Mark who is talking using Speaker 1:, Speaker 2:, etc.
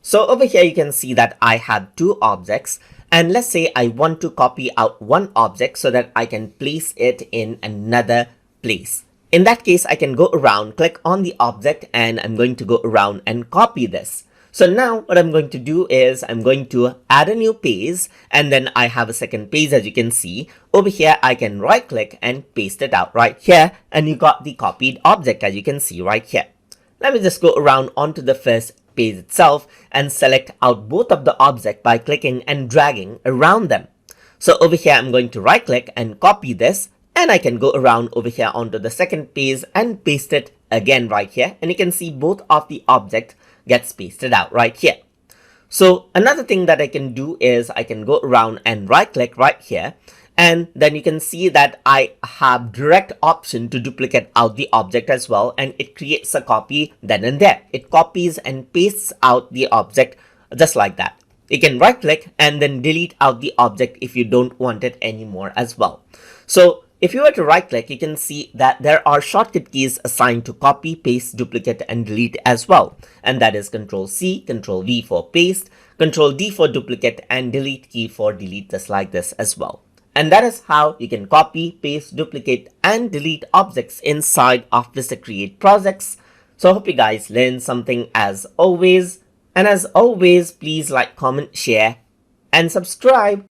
Speaker 1: So over here you can see that I have two objects, and let's say I want to copy out one object so that I can place it in another place. In that case, I can go around, click on the object, and I'm going to go around and copy this. So now what I'm going to do is I'm going to add a new page, and then I have a second page. As you can see over here, I can right click and paste it out right here, and you got the copied object as you can see right here. Let me just go around onto the first page itself and select out both of the object by clicking and dragging around them. So over here I'm going to right click and copy this, and I can go around over here onto the second page and paste it again right here, and you can see both of the object gets pasted out right here. So another thing that I can do is I can go around and right click right here, and then you can see that I have direct option to duplicate out the object as well, and it creates a copy then and there. It copies and pastes out the object just like that. You can right click and then delete out the object if you don't want it anymore as well. So if you were to right click, you can see that there are shortcut keys assigned to copy, paste, duplicate, and delete as well. And that is Control C, Control V for paste, Control D for duplicate, and delete key for delete, just like this as well. And that is how you can copy, paste, duplicate, and delete objects inside of VistaCreate projects. So I hope you guys learned something as always. And as always, please like, comment, share, and subscribe.